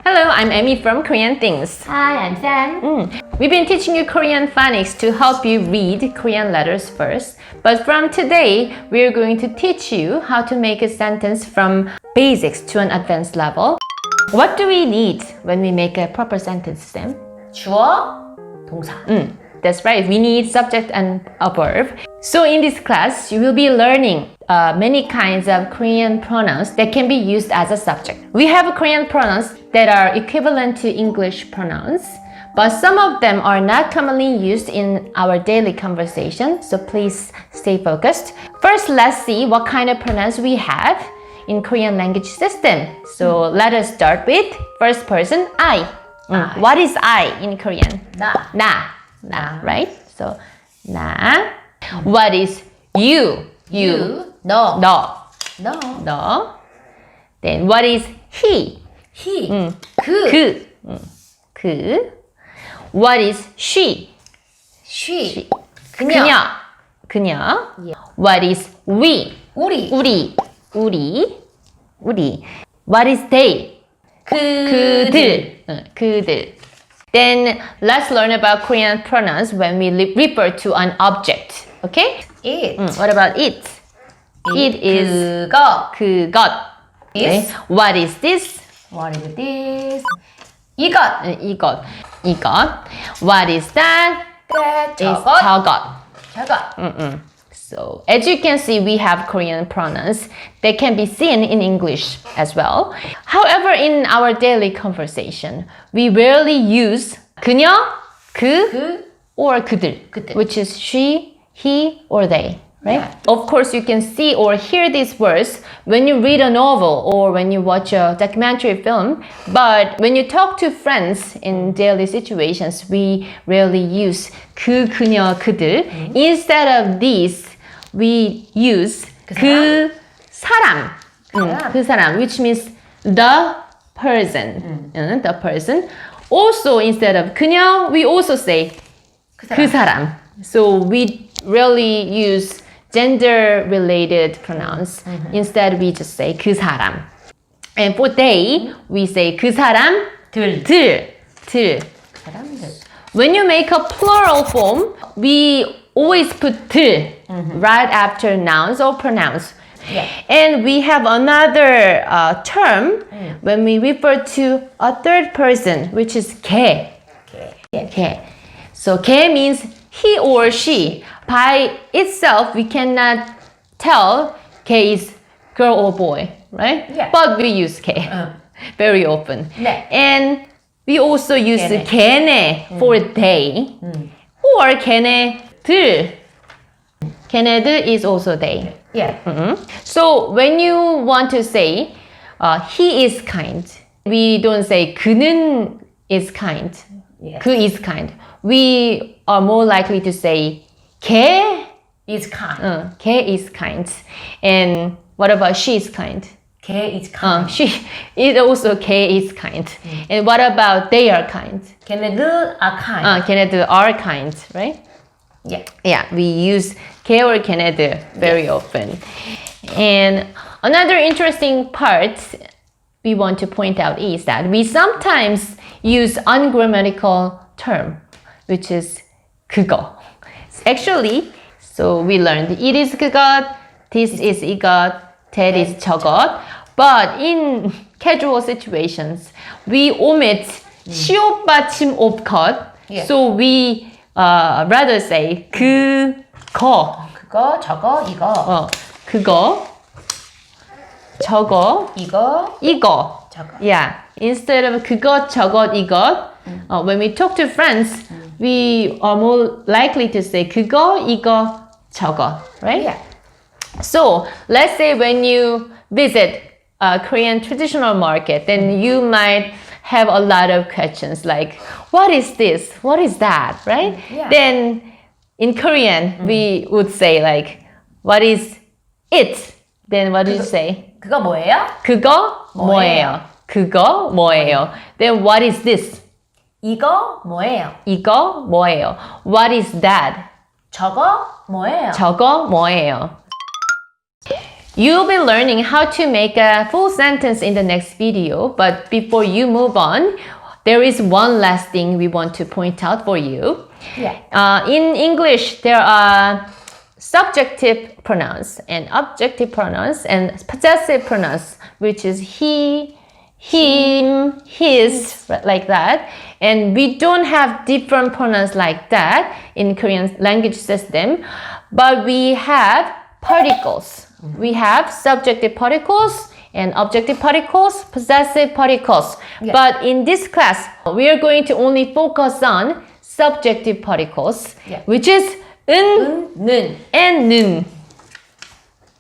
Hello, I'm Amy from Korean Things. Hi, I'm Sam. We've been teaching you Korean phonics to help you read Korean letters first. But from today, we're going to teach you how to make a sentence from basics to an advanced level. What do we need when we make a proper sentence, Sam? 주어, 동사. That's right, we need subject and a verb. So in this class, you will be learning many kinds of Korean pronouns that can be used as a subject. We have Korean pronouns that are equivalent to English pronouns, but some of them are not commonly used in our daily conversation, so please stay focused. First, let's see what kind of pronouns we have in Korean language system. So let us start with first person, I. What is I in Korean? 나. Na, right? So, na. What is you? 너. No. 너. No. Then what is he? he. 그. 그. What is she? she. 그녀. Yeah. What is we? 우리. What is they? 그들. 그들. Then let's learn about Korean pronouns when we refer to an object. Okay? it. What about it? It is 그것. 그것. Is. What is this? What is this? 이것. 이것. What is that? that. Is 저것. 저것. So, as you can see, we have Korean pronouns that can be seen in English as well. However, in our daily conversation, we rarely use 그녀, 그, or 그들, which is she, he, or they, right? Yeah. Of course, you can see or hear these words when you read a novel or when you watch a documentary film, but when you talk to friends in daily situations, we rarely use 그, 그녀, 그들. Instead of these, we use 그 사람, 그 사람, which means the person, the person. Also, instead of 그녀, we also say 그 사람. So we rarely use gender-related pronouns. Instead, we just say 그 사람. And for they, we say 그 사람, 들. 사람들. When you make a plural form, we always put 들 right after nouns or pronouns. Yeah. And we have another term when we refer to a third person, which is 걔. 걔. So 걔 means he or she. By itself, we cannot tell 걔 is girl or boy, right? Yeah. But we use 걔 very often. 네. And we also use 걔네 for they or 걔네들. 걔네들 is also they. Yeah. So when you want to say he is kind, we don't say 그는 is kind. Yes. 그 is kind. We are more likely to say 걔 is kind. 걔 is kind. And what about she is kind? 걔 is kind. She is also 걔 is kind. And what about they are kind? 걔네들 are kind. 걔네들 are kind, right? Yeah. Yeah, we use 걔 or 걔네들 very often. And another interesting part we want to point out is that we sometimes use ungrammatical term, which is 그거. Actually, so we learned it is 그것, this is 이것, that is 저것. But in casual situations, we omit 시옷 받침 옵컷. So we rather say 그거. 그거, 저거, 이거. 그거, 저거, 이거, 저거. Yeah. Instead of 그것, 저것, 이것, when we talk to friends, we are more likely to say 그거, 이거, 저거, right? Yeah. So let's say when you visit a Korean traditional market, then you might have a lot of questions like, what is this? What is that? Right? Yeah. Then in Korean, we would say like, what is it? Then what did you say? 그거 뭐예요? 그거 뭐예요? 그거 뭐예요? Then what is this? 이거 뭐예요? 이거 뭐예요? What is that? 저거 뭐예요? 저거 뭐예요? You'll be learning how to make a full sentence in the next video, but before you move on, there is one last thing we want to point out for you. Yeah. In English, there are subjective pronouns and objective pronouns and possessive pronouns, which is he, him, his, like that. And we don't have different pronouns like that in Korean language system, but we have particles. We have subjective particles and objective particles, possessive particles. Yeah. But in this class, we are going to only focus on subjective particles, Yeah. which is 은, 는. and 는.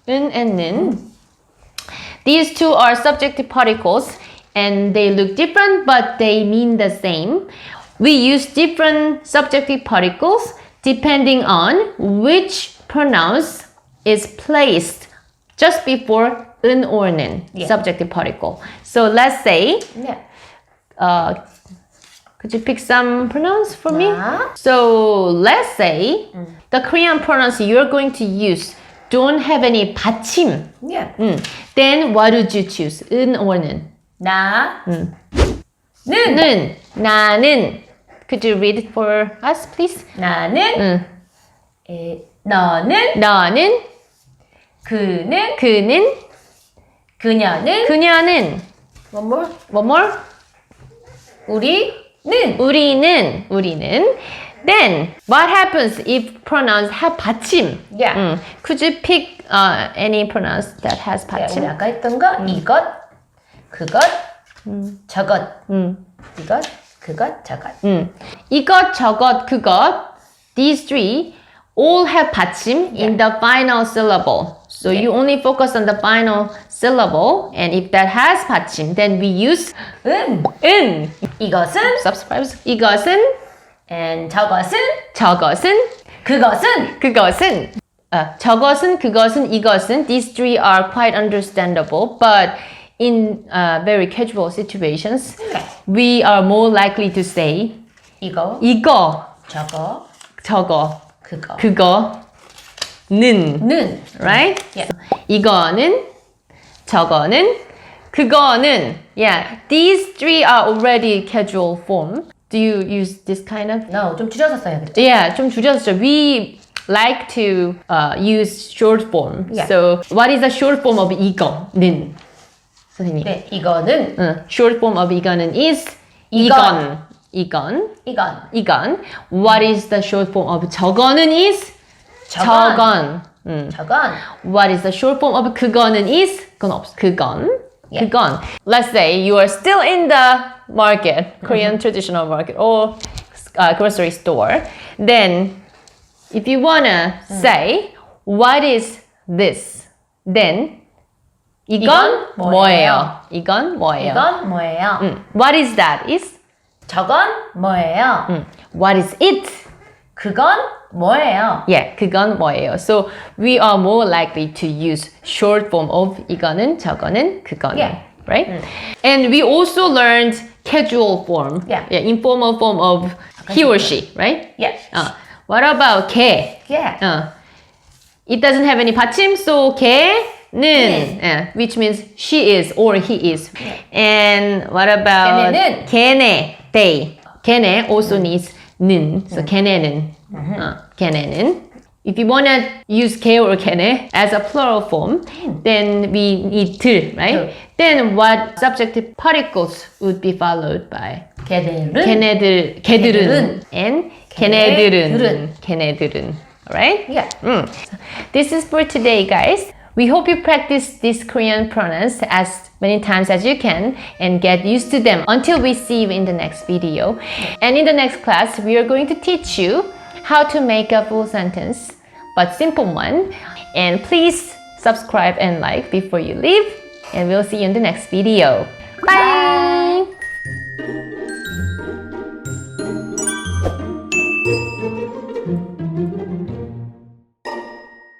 은 and 는. These two are subjective particles and they look different, but they mean the same. We use different subjective particles depending on which pronouns is placed just before 은 or 는, Yeah. subjective particle. So let's say, Yeah. could you pick some pronouns for me? 아. So let's say the Korean pronouns you're going to use don't have any 받침. Yeah. Then what would you choose? 은 or 는? 나. 는. 는. 나는. Could you read it for us, please? 나는. 너는. 너는. 그는. 그는. 그녀는. 그녀는. One more. One more? 우리는. 우리는. Then what happens if pronouns have 받침? Yeah. Could you pick any pronouns that has 우리 받침? 아까 했던 거 이것, 그것, 저것. 이것, 그것, 저것. 이것, 저것, 그것. These three all have 받침 in the final syllable. So you only focus on the final syllable, and if that has 받침, then we use 은. 이것은. subscribes. 이것은, and 저것은. 저것은, 그것은. 그것은. 저것은, 그것은, 이것은. These three are quite understandable, but in very casual situations, we are more likely to say 이거. 이거, 저거. 저거, 그거. 그거는, 는. right? Yeah. 이거는, 저거는, 그거는. Yeah, these three are already casual form. Do you use this kind of? No, 좀 줄여서 써야겠죠. Yeah, 좀 줄여서. We like to use short form. Yeah. So, what is the short form of 이거는? 선생님. 네, 이거는. Short form of 이거는 is 이건. 이건. 이건. What is the short form of 저거는 is 저건. 저건. 저건. What is the short form of 그거는 is 그건 없어. 그건. Yeah. 그건. Let's say you are still in the market, Korean traditional market or grocery store. Then if you wanna say what is this? Then 이건 뭐예요? 이건 뭐예요? 이건 뭐예요? What is that? Is 저건 뭐예요? what is it? 그건 뭐예요? Yeah, 그건 뭐예요? So we are more likely to use short form of 이거는, 저거는, 그거는, Yeah. right? And we also learned casual form, Yeah. informal form of he or she, right? Yes. What about 걔? Yeah. It doesn't have any 받침, so 걔는, which means she is or he is. And what about 걔네는. 걔네, they. 걔네 also needs 는, so 걔네는. 걔네는. If you want to use 걔 or 걔네 as a plural form, then we need 들, right? Then what subjective particles would be followed by? 걔들은. 걔네들, 걔들은, and 걔네들은, 걔네들은. 걔네들은. Alright? Yeah. This is for today, guys. We hope you practice these Korean pronouns as many times as you can and get used to them until we see you in the next video. And in the next class, we are going to teach you how to make a full sentence, but simple one. And please subscribe and like before you leave, and we'll see you in the next video.